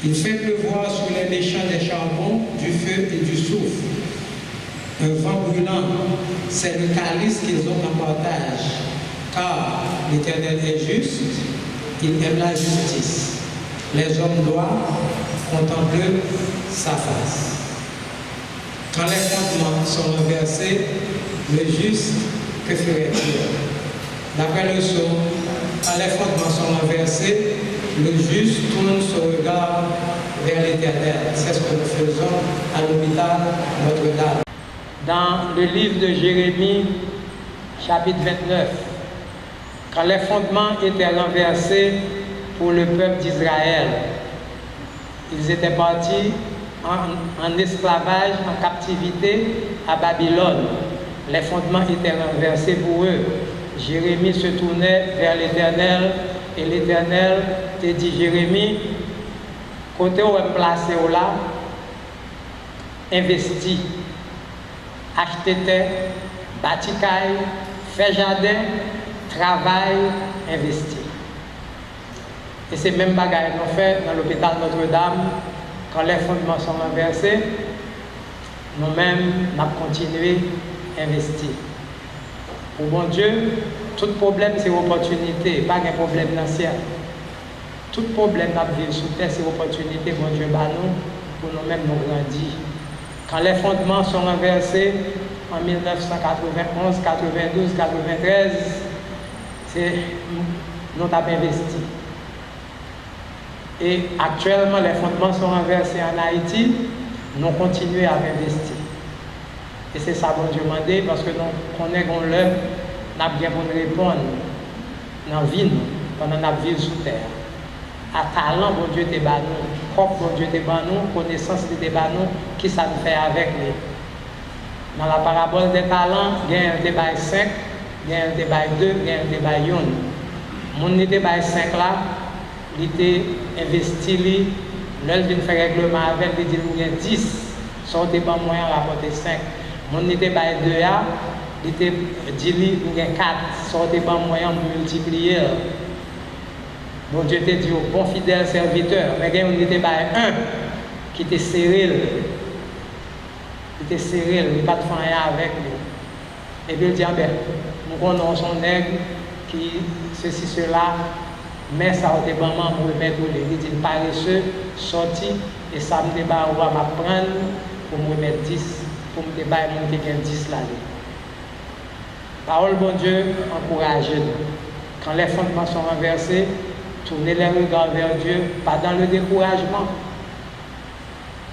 Il fait pleuvoir sur les méchants des charbons, du feu et du soufre. Un vent brûlant, c'est le calice qu'ils ont en partage. Car l'Éternel est juste, il aime la justice. Les hommes doivent contempler sa face. Quand les fondements sont renversés, le juste, que ferait-il? D'après le psaume, quand les fondements sont renversés, le juste tourne son regard vers l'Éternel. C'est ce que nous faisons à l'hôpital Notre-Dame. Dans le livre de Jérémie, chapitre 29, quand les fondements étaient renversés pour le peuple d'Israël, ils étaient partis en esclavage, en captivité à Babylone. Les fondements étaient renversés pour eux. Jérémie se tournait vers l'Éternel et l'Éternel te dit, Jérémie, côté où est placé là, investis, achetez terre, bâti caille, fait jardin, travail, investi. Et c'est même bagaille qu'on fait dans l'hôpital Notre-Dame, quand les fondements sont renversés, nous-mêmes, nous avons continué à investir. Pour bon Dieu, tout problème c'est opportunité, pas un problème dans le ciel. Tout problème dans la vie sous terre c'est opportunité, bon Dieu, bah nous, pour nous-mêmes nous grandir. Quand les fondements sont renversés en 1991, 92, 93, nous avons investi. Et actuellement, les fondements sont renversés en Haïti, nous continuons à investir. Et c'est ça, bon Dieu, demandé, parce que nous connaissons l'heure, nous avons bien pour nous répondre dans la vie, pendant notre vie sous terre. À talent, bon Dieu, t'es ban nous, propre, bon Dieu, t'es ban nous, connaissance, t'es ban nous, qui ça nous fait avec lui. Dans la parabole des talents, il y a un débat 5, il y a un débat 2, il y a un débat 1. Mon débat 5 là, il était investi, l'heure vient faire règlement avec, il dit qu'il y a 10, sortez pas moyen rapporter 5. Mon débat 2 là, il était dit qu'il y a 4, sortez pas moyen multiplier. Bon Dieu te dit au bon fidèle serviteur, mais il y a un débat 1 qui était serré. Il était serré, il n'y a pas de rien avec lui. Et puis il dit, nous connaissons son nègre qui, ceci, cela, mais ça a été vraiment pour remettre au lit. Il dit, paresseux, sorti, et ça me débat, on va m'apprendre pour me remettre 10, pour me débat, mon quelqu'un 10 là. Parole, bon Dieu, encouragez-nous. Quand les fondements sont renversés, tournez les regards vers Dieu, pas dans le découragement,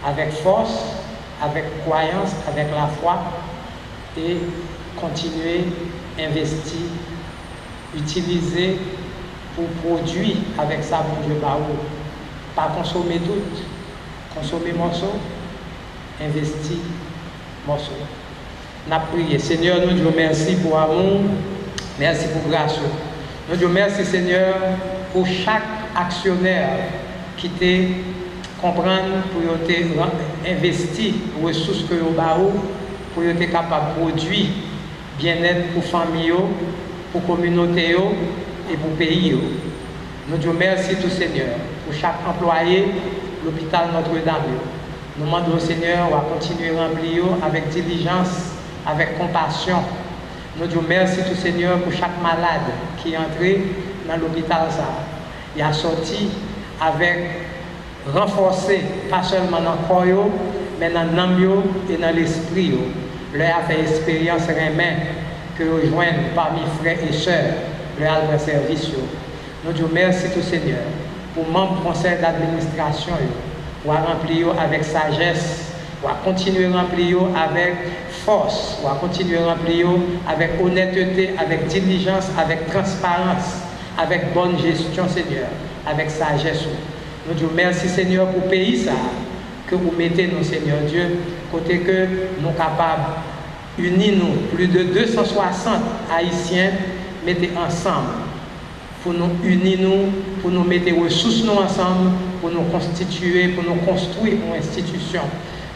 avec force, avec croyance, avec la foi, et continuer, investir, utiliser pour produire avec ça, mon Dieu, pas consommer tout, consommer morceau, investir morceau. Nous avons prié. Seigneur, nous Dieu merci pour amour, merci pour grâce. Nous Dieu merci, Seigneur, pour chaque actionnaire qui te comprendre pour investir les ressources que vous avez, pour être capable de produire bien-être pour famille, pour communauté et pour pays. Nous disons merci tout Seigneur pour chaque employé de l'hôpital Notre-Dame. Nous demandons au Seigneur de continuer à remplir avec diligence, avec compassion. Nous disons merci tout Seigneur pour chaque malade qui est entré dans l'hôpital. Il a sorti avec renforcé, pas seulement dans le corps, mais dans l'âme et dans l'esprit. Leur a fait expérience humaine que rejoignent parmi frères et sœurs, leur a fait service. Nous disons merci tout Seigneur pour membres du conseil d'administration, pour remplir avec sagesse, pour continuer à remplir avec force, pour continuer à remplir avec honnêteté, avec diligence, avec transparence, avec bonne gestion Seigneur, avec sagesse. Nous disons merci Seigneur pour le pays ça, que vous mettez nous Seigneur Dieu, côté que nous sommes capables d'unir nous, plus de 260 Haïtiens, mettez ensemble, pour nous unir nous, pour nous mettre les ressources nous ensemble, pour nous constituer, pour nous construire une institution.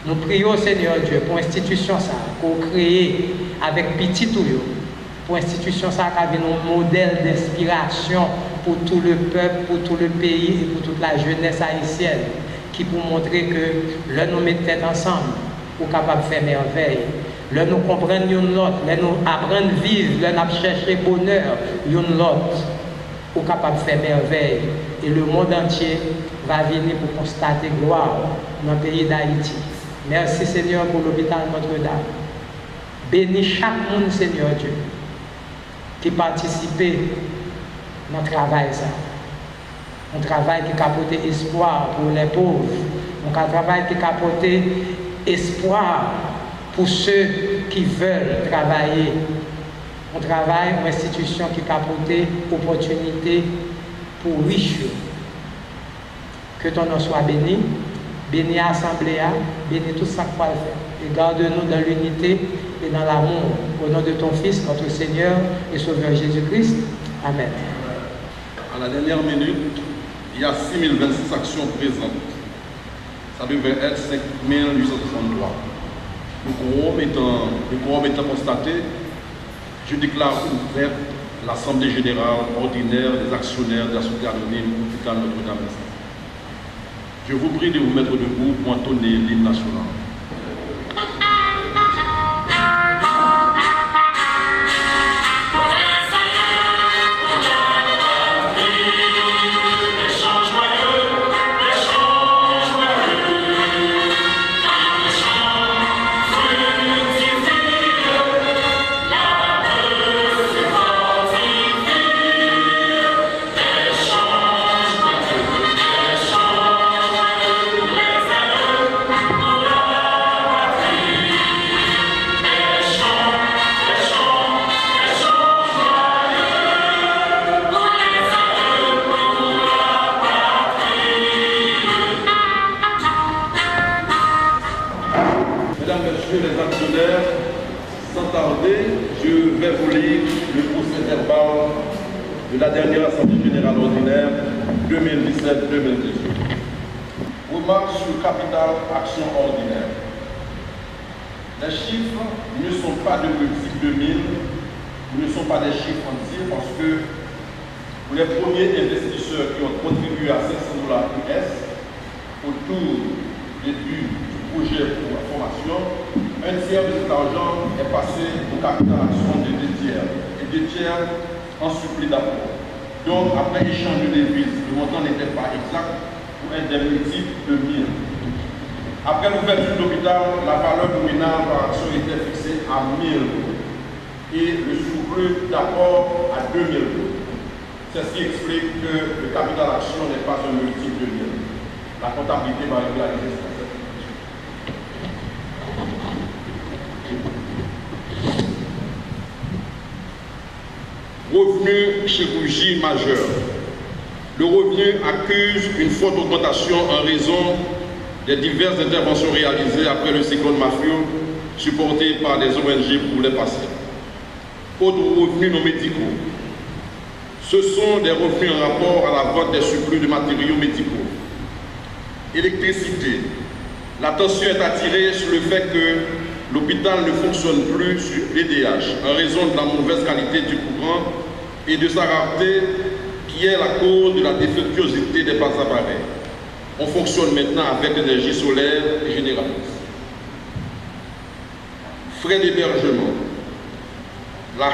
Nous prions Seigneur Dieu pour l'institution ça, pour créer avec petit tout, pour l'institution ça qui a un modèle d'inspiration pour tout le peuple, pour tout le pays et pour toute la jeunesse haïtienne qui pour montrer que là nous mettons tête ensemble, pour capable de faire merveille. Là nous comprenons l'autre, là nous apprenons à vivre, là nous cherchons bonheur l'autre, pour capable de faire merveille. Et le monde entier va venir pour constater gloire dans le pays d'Haïti. Merci Seigneur pour l'hôpital Notre-Dame. Bénis chaque monde, Seigneur Dieu, qui participe dans le travail. Un travail qui a apporté espoir pour les pauvres. Un travail qui a apporté espoir pour ceux qui veulent travailler. Un travail, une institution qui a apporté opportunité pour riches. Que ton nom soit béni. Bénis l'Assemblée, bénis tout ça qu'on va faire. Et garde-nous dans l'unité et dans l'amour. Au nom de ton Fils, notre Seigneur et Sauveur Jésus-Christ. Amen. À la dernière minute, il y a 6026 actions présentes. Ça devait être 5833. Le quorum étant constaté, je déclare ouverte l'Assemblée générale ordinaire des actionnaires de la Société anonyme Hôpital Notre-Dame. Je vous prie de vous mettre debout pour entonner l'hymne national. De la dernière Assemblée générale ordinaire 2017-2018. Remarque sur capital action ordinaire. Les chiffres ne sont pas de multiples de 1000, ne sont pas des chiffres entiers parce que pour les premiers investisseurs qui ont contribué à 500 $ US autour du début du projet pour la formation, un tiers de cet argent est passé au capital action de 2 tiers et 2 tiers en supplément d'apport. Donc, après échange de devises, le montant n'était pas exact pour un des multiples de 1000. Après l'ouverture de l'hôpital, la valeur nominale par action était fixée à 1000 et le surplus d'apport à 2000. C'est ce qui explique que le capital action n'est pas un multiple de 1000. La comptabilité va régulariser ça. Revenu chirurgie majeure. Le revenu accuse une forte augmentation en raison des diverses interventions réalisées après le cyclone Mafio, supportées par des ONG pour les patients. Autres revenus non médicaux. Ce sont des revenus en rapport à la vente des surplus de matériaux médicaux. Électricité. L'attention est attirée sur le fait que l'hôpital ne fonctionne plus sur l'EDH en raison de la mauvaise qualité du courant et de sa rareté qui est la cause de la défectuosité des bases appareils. On fonctionne maintenant avec l'énergie solaire génératrice. Frais d'hébergement. La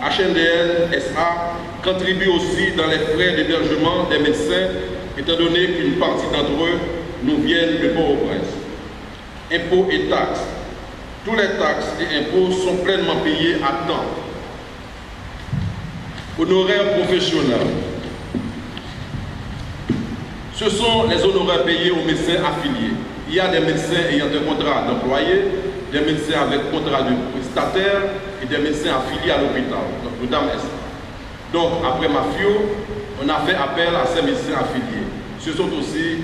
HNDL SA contribue aussi dans les frais d'hébergement des médecins, étant donné qu'une partie d'entre eux nous viennent de Port-au-Prince. Impôts et taxes. Tous les taxes et impôts sont pleinement payés à temps. Honoraires professionnels. Ce sont les honoraires payés aux médecins affiliés. Il y a des médecins ayant un contrat d'employé, des médecins avec contrat de prestataire et des médecins affiliés à l'hôpital, Notre-Dame SA. Donc, après Mafio, on a fait appel à ces médecins affiliés. Ce sont aussi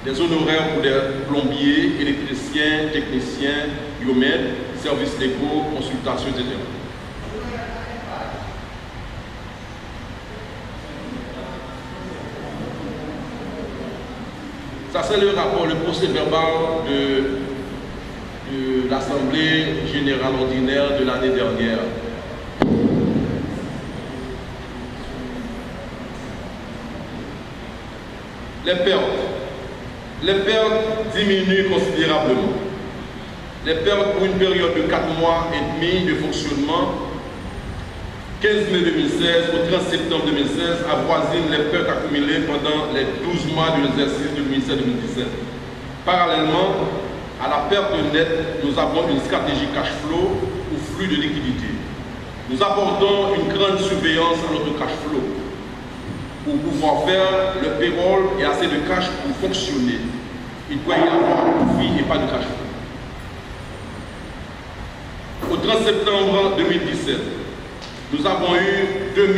des honoraires pour des plombiers, électriciens, techniciens, biomètres, services légaux, consultations, etc. Ça, c'est le rapport, le procès verbal de l'Assemblée générale ordinaire de l'année dernière. Les pertes. Les pertes diminuent considérablement. Les pertes pour une période de 4 mois et demi de fonctionnement, 15 mai 2016 au 30 septembre 2016, avoisinent les pertes accumulées pendant les 12 mois de l'exercice 2016-2017. Parallèlement à la perte nette, nous avons une stratégie cash flow ou flux de liquidité. Nous apportons une grande surveillance à notre cash flow pour pouvoir faire le payroll et assez de cash pour fonctionner. Il doit y avoir profit et pas de cash flow. Au 30 septembre 2017, nous avons eu 2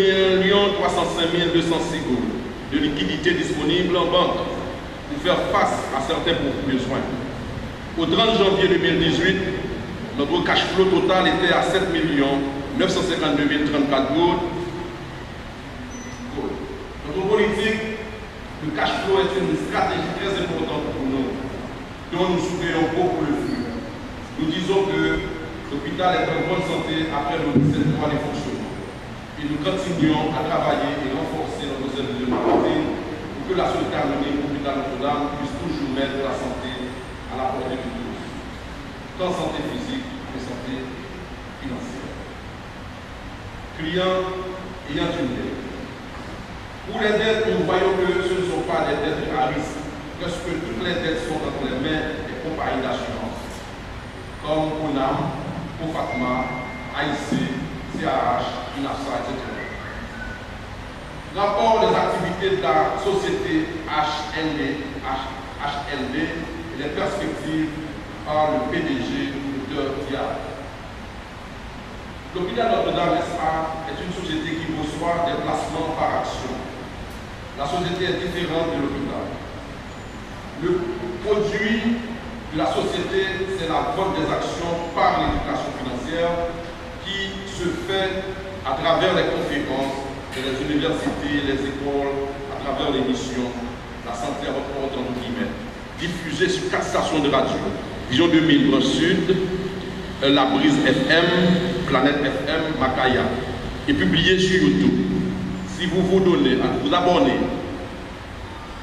305 206 gourdes de liquidités disponibles en banque pour faire face à certains besoins. Au 30 janvier 2018, notre cash flow total était à 7 952 034 gourdes. Notre politique, le cash flow est une stratégie très importante pour nous, dont nous surveillons beaucoup le flux. Nous disons que l'hôpital est en bonne santé après nos 17 mois de fonctionnement. Et nous continuons à travailler et renforcer notre service de marketing pour que la société anonyme Hôpital Notre-Dame puisse toujours mettre la santé à la portée de tous, tant santé physique que santé financière. Clients ayant une dette. Pour les dettes, nous voyons que ce ne sont pas des dettes à risque, parce que toutes les dettes sont entre les mains des compagnies d'assurance, comme Conam, Fatma, AIC, CAH, INAFSA, etc. Rapport des activités de la société HLD et les perspectives par le PDG, Dr. Diab. L'hôpital Notre-Dame SA est une société qui reçoit des placements par action. La société est différente de l'hôpital. Le produit de la société, c'est la vente des actions par l'éducation financière qui se fait à travers les conférences de les universités, les écoles, à travers les missions, la santé à votre porte entre guillemets, diffusée sur 4 stations de radio. Vision 2000 Grand Sud, La Brise FM, Planète FM, Macaya, et publiée sur YouTube. Si vous vous abonnez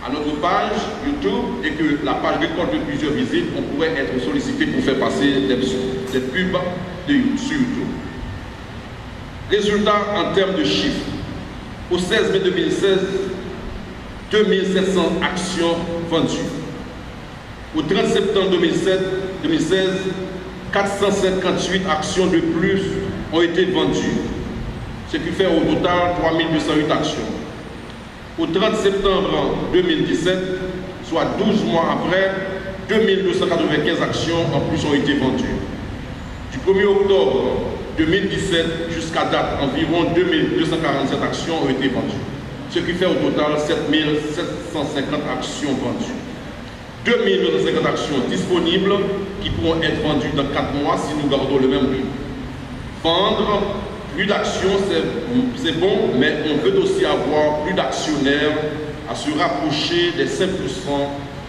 à notre page YouTube et que la page récolte plusieurs visites, on pourrait être sollicité pour faire passer des pubs sur YouTube. Résultat en termes de chiffres. Au 16 mai 2016, 2700 actions vendues. Au 30 septembre 2016, 458 actions de plus ont été vendues, ce qui fait au total 3208 actions. Au 30 septembre 2017, soit 12 mois après, 2295 actions en plus ont été vendues. Du 1er octobre 2017 jusqu'à date, environ 2247 actions ont été vendues, ce qui fait au total 7750 actions vendues. 2250 actions disponibles qui pourront être vendues dans 4 mois si nous gardons le même rythme. Vendre plus d'actions, c'est bon, mais on veut aussi avoir plus d'actionnaires à se rapprocher des 5%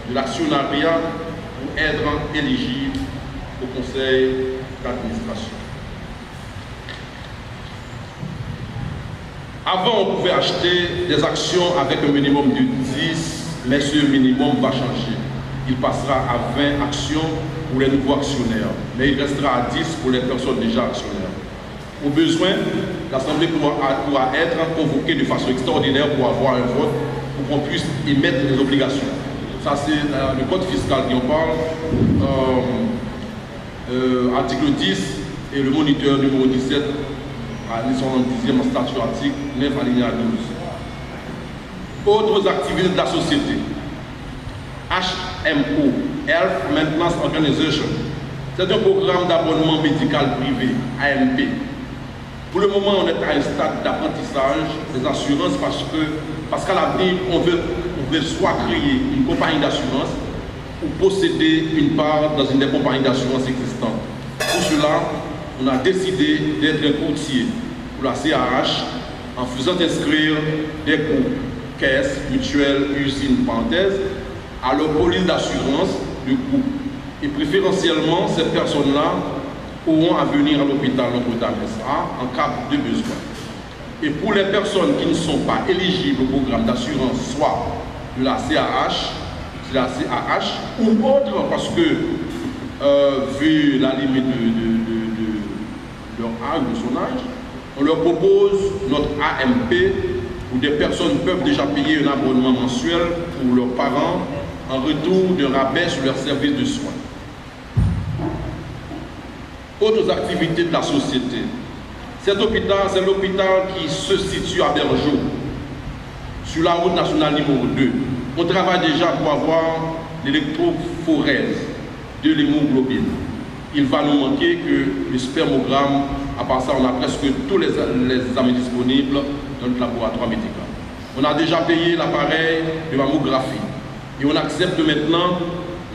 de l'actionnariat pour être éligible au conseil d'administration. Avant, on pouvait acheter des actions avec un minimum de 10, mais ce minimum va changer. Il passera à 20 actions pour les nouveaux actionnaires, mais il restera à 10 pour les personnes déjà actionnaires. Au besoin, l'Assemblée pourra être convoquée de façon extraordinaire pour avoir un vote, pour qu'on puisse émettre les obligations. Ça, c'est le code fiscal qui en parle, article 10, et le moniteur numéro 17, son 10e statut article 9 alinéa 12. Autres activités de la société. HMO, Health Maintenance Organization. C'est un programme d'abonnement médical privé, AMP. Pour le moment, on est à un stade d'apprentissage des assurances parce qu'à l'avenir, on veut soit créer une compagnie d'assurance ou posséder une part dans une des compagnies d'assurance existantes. Pour cela, on a décidé d'être un courtier pour la CAH en faisant inscrire des groupes, caisses, mutuelles, usines, parenthèses, à leur police d'assurance du groupe. Et préférentiellement, ces personnes-là auront à venir à l'hôpital Notre-Dame SA en cas de besoin. Et pour les personnes qui ne sont pas éligibles au programme d'assurance, soit de la CAH, c'est la CAH, ou autre, parce que, vu la limite de leur âge, de son âge, on leur propose notre AMP, où des personnes peuvent déjà payer un abonnement mensuel pour leurs parents en retour de rabais sur leurs services de soins. Autres activités de la société. Cet hôpital, c'est l'hôpital qui se situe à Bergeau, sur la route nationale numéro 2. On travaille déjà pour avoir l'électrophorèse de l'hémoglobine. Il va nous manquer que le spermogramme. À part ça, on a presque tous les examens disponibles dans notre laboratoire médical. On a déjà payé l'appareil de mammographie et on accepte maintenant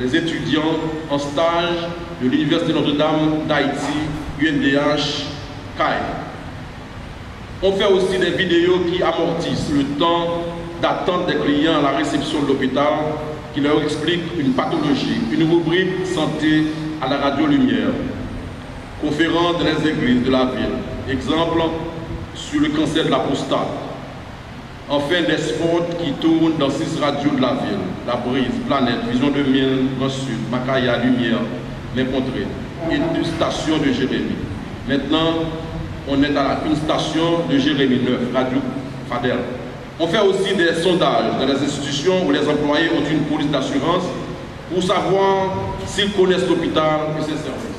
les étudiants en stage de l'Université Notre-Dame d'Haïti, UNDH, CAI. On fait aussi des vidéos qui amortissent le temps d'attente des clients à la réception de l'hôpital, qui leur expliquent une pathologie, une rubrique santé à la radio lumière. Conférences dans les églises de la ville. Exemple sur le cancer de la prostate. Enfin, des spots qui tournent dans 6 radios de la ville. La Brise, Planète, Vision 2000, Grand Sud, Macaya, Lumière, Les Contrées. Et une station de Jérémie. Maintenant, on est à une station de Jérémie 9, Radio Fadel. On fait aussi des sondages dans les institutions où les employés ont une police d'assurance pour savoir s'ils connaissent l'hôpital et ses services.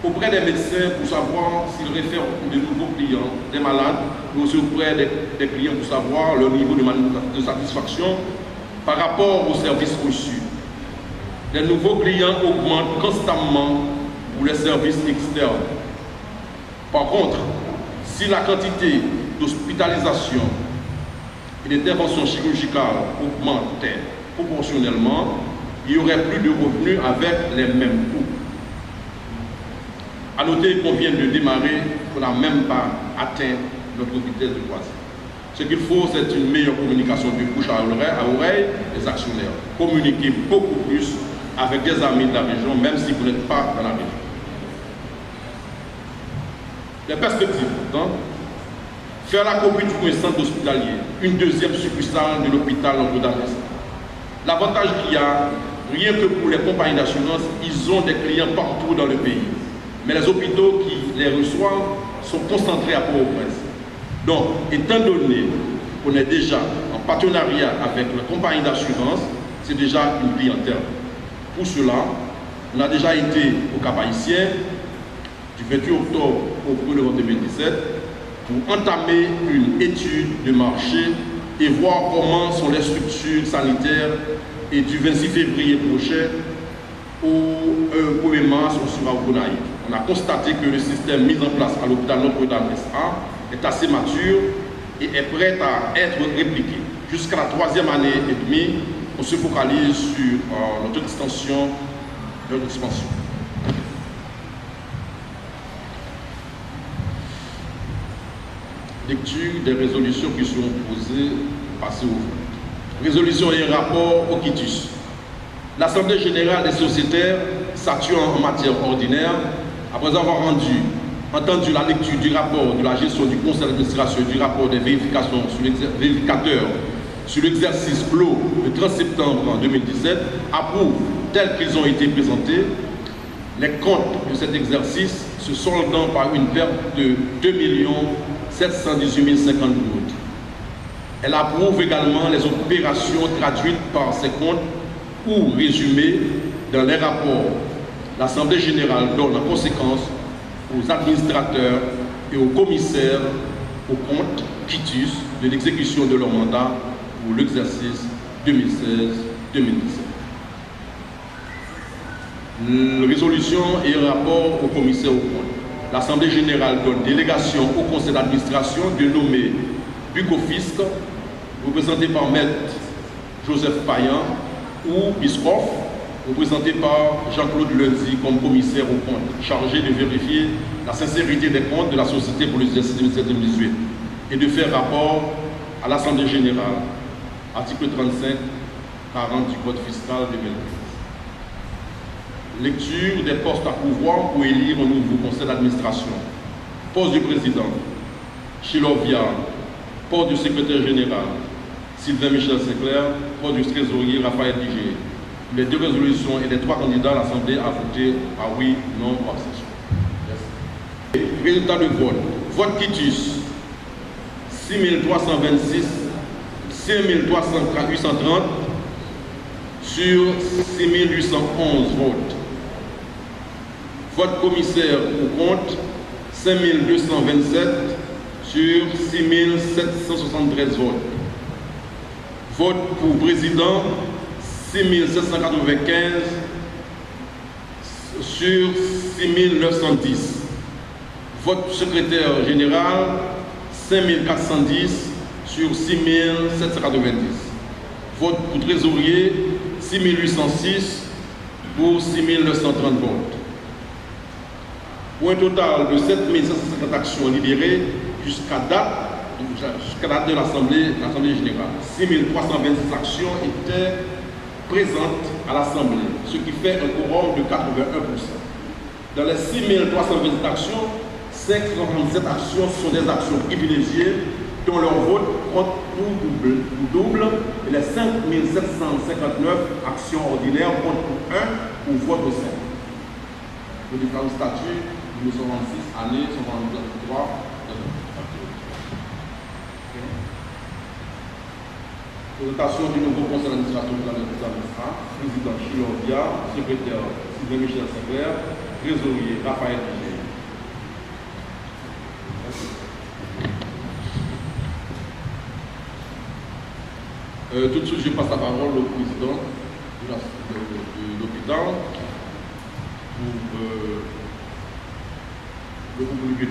Auprès des médecins pour savoir s'ils réfèrent de nouveaux clients, des malades, mais aussi auprès des clients pour savoir leur niveau de satisfaction par rapport aux services reçus. Les nouveaux clients augmentent constamment pour les services externes. Par contre, si la quantité d'hospitalisation et d'intervention chirurgicale augmentait proportionnellement, il n'y aurait plus de revenus avec les mêmes coûts. A noter qu'on vient de démarrer, qu'on n'a même pas atteint notre vitesse de croisière. Ce qu'il faut, c'est une meilleure communication de bouche à oreille des actionnaires. Communiquer beaucoup plus avec des amis de la région, même si vous n'êtes pas dans la région. Les perspectives, donc, faire la commune pour un centre hospitalier, une deuxième succursale de l'hôpital Notre-Dame-Est. L'avantage qu'il y a, rien que pour les compagnies d'assurance, ils ont des clients partout dans le pays. Mais les hôpitaux qui les reçoivent sont concentrés à Port-au-Prince. Donc, étant donné qu'on est déjà en partenariat avec la compagnie d'assurance, c'est déjà une clientèle. Pour cela, on a déjà été au Cap-Haïtien du 28 octobre au 1er novembre 2017 pour entamer une étude de marché et voir comment sont les structures sanitaires. Et du 26 février prochain au 1er mars, on sera au Gonaïve. On a constaté que le système mis en place à l'hôpital Notre-Dame SA est assez mature et est prêt à être répliqué. Jusqu'à la 3e année et demie, on se focalise sur notre extension, notre expansion. Lecture des résolutions qui seront posées, passées au vote. Résolution et rapport au quitus. L'Assemblée générale des sociétaires, statuant en matière ordinaire, après avoir entendu la lecture du rapport de la gestion du conseil d'administration et du rapport des vérificateurs sur l'exercice clos le 30 septembre 2017, approuve tels qu'ils ont été présentés les comptes de cet exercice se soldant par une perte de 2 718 050 gouttes. Elle approuve également les opérations traduites par ces comptes ou résumées dans les rapports. L'Assemblée générale donne en conséquence aux administrateurs et aux commissaires aux comptes quitus de l'exécution de leur mandat pour l'exercice 2016-2017. Résolution et rapport au commissaire aux comptes. L'Assemblée générale donne délégation au conseil d'administration de nommer Bucofisc, représenté par Maître Joseph Payan, ou Biscoff, représenté par Jean-Claude Lundi comme commissaire aux comptes, chargé de vérifier la sincérité des comptes de la société pour l'exercice 2017-2018 et de faire rapport à l'Assemblée générale, article 35-40 du Code fiscal 2015. Lecture des postes à pouvoir pour élire un nouveau conseil d'administration. Poste du président, Chilovia. Poste du secrétaire général, Sylvain Michel Sinclair. Poste du trésorier, Raphaël Digé. les deux résolutions et les trois candidats, l'Assemblée a voté par oui, non ou abstention. Résultat de vote. Vote quitus 6326, 5830 sur 6811 votes. Vote commissaire ou compte 5227 sur 6773 votes. Vote pour président 6795 sur 6910. Vote secrétaire général 5410 sur 6790. Vote pour trésorier 6806 pour 6930 votes. Pour un total de 7750 actions libérées jusqu'à date de l'Assemblée générale. 6326 actions étaient présentes à l'Assemblée, ce qui fait un quorum de 81%. Dans les 6327 actions, 567 actions sont des actions privilégiées dont leur vote compte pour double et les 5759 actions ordinaires comptent pour 1 pour vote au sein. Le différent statut de 1926, année 1923. Présentation du nouveau conseil d'administration de la magistrat, président Chilovia, secrétaire Sylvain Michel Sinclair, trésorier Raphaël Vigé. Tout de suite, je passe la parole au président de l'hôpital pour le groupe. 1